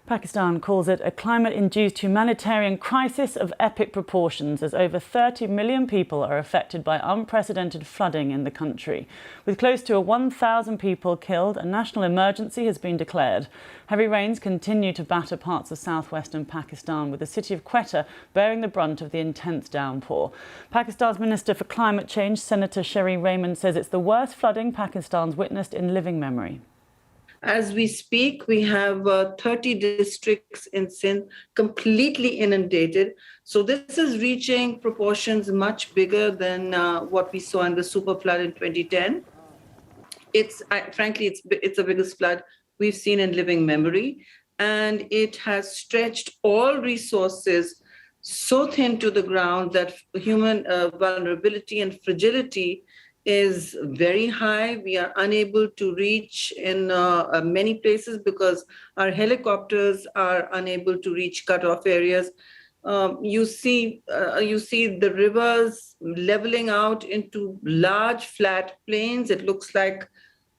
Pakistan calls it a climate-induced humanitarian crisis of epic proportions as over 30 million people are affected by unprecedented flooding in the country. With close to 1,000 people killed, a national emergency has been declared. Heavy rains continue to batter parts of southwestern Pakistan, with the city of Quetta bearing the brunt of the intense downpour. Pakistan's Minister for Climate Change, Senator Sherry Raymond, says it's the worst flooding Pakistan's witnessed in living memory. As we speak, we have 30 districts in Sindh completely inundated. So this is reaching proportions much bigger than what we saw in the super flood in 2010. Frankly, it's the biggest flood we've seen in living memory. And it has stretched all resources so thin to the ground that human vulnerability and fragility is very high. We are unable to reach in many places because our helicopters are unable to reach cut-off areas. You see the rivers leveling out into large flat plains. It looks like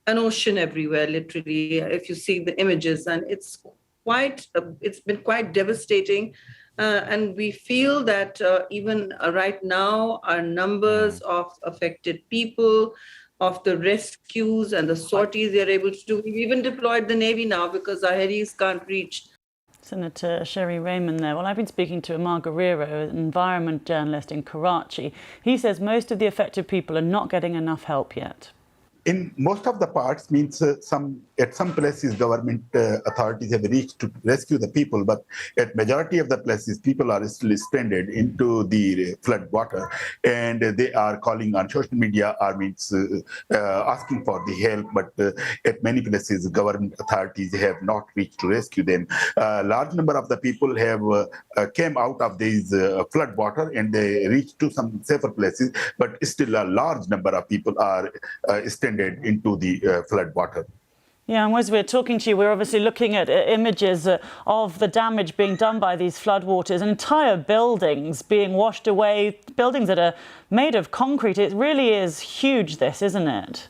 an ocean everywhere, literally, if you see the images, and it's been quite devastating. And we feel that even right now, our numbers of affected people, of the rescues and the sorties they're able to do. We've even deployed the Navy now because our helis can't reach. Senator Sherry Raymond there. Well, I've been speaking to Amar Guerrero, an environment journalist in Karachi. He says most of the affected people are not getting enough help yet. In most of the parts, means at some places government authorities have reached to rescue the people, but at majority of the places people are still stranded into the flood water, and they are calling on social media or means asking for the help, but at many places government authorities have not reached to rescue them. A large number of the people have came out of these flood water and they reached to some safer places, but still a large number of people are stranded into the flood water. Yeah, and as we're talking to you, we're obviously looking at images of the damage being done by these floodwaters, and entire buildings being washed away, buildings that are made of concrete. It really is huge, this, isn't it?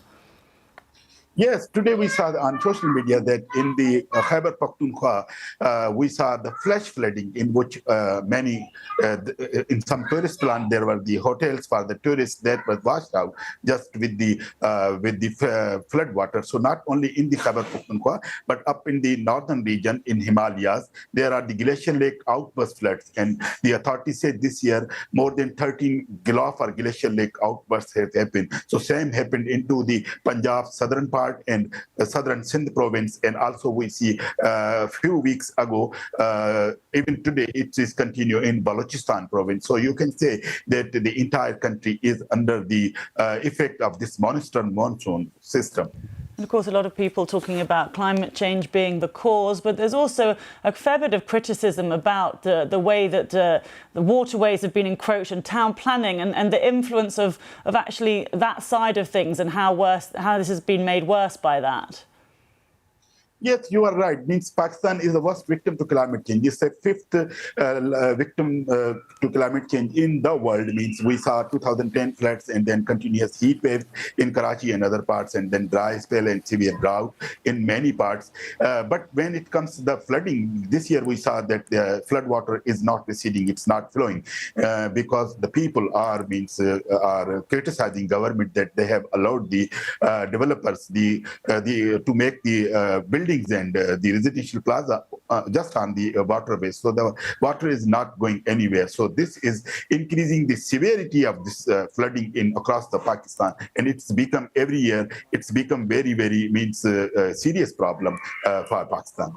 Yes, today we saw on social media that in the Khyber Pakhtunkhwa, we saw the flash flooding in which in some tourist plant, there were the hotels for the tourists that were washed out just with the flood water. So not only in the Khyber Pakhtunkhwa, but up in the northern region in Himalayas, there are the glacier lake outburst floods. And the authorities said this year, more than 13 Gulaf or glacier lake outbursts have happened. So same happened into the Punjab southern part and southern Sindh province, and also we see a few weeks ago, even today, it is continue in Balochistan province. So you can say that the entire country is under the effect of this monster monsoon system. And of course, a lot of people talking about climate change being the cause, but there's also a fair bit of criticism about the way that the waterways have been encroached and town planning and the influence of actually that side of things and how this has been made worse by that. Yes, you are right. Means Pakistan is the worst victim to climate change. It's the fifth victim to climate change in the world. Means we saw 2010 floods and then continuous heat waves in Karachi and other parts, and then dry spell and severe drought in many parts. But when it comes to the flooding, this year we saw that the flood water is not receding; it's not flowing because the people are criticizing government that they have allowed the developers to make the buildings and the residential plaza just on the waterways. So the water is not going anywhere. So this is increasing the severity of this flooding across the Pakistan, and it's become every year. It's become very serious problem for Pakistan.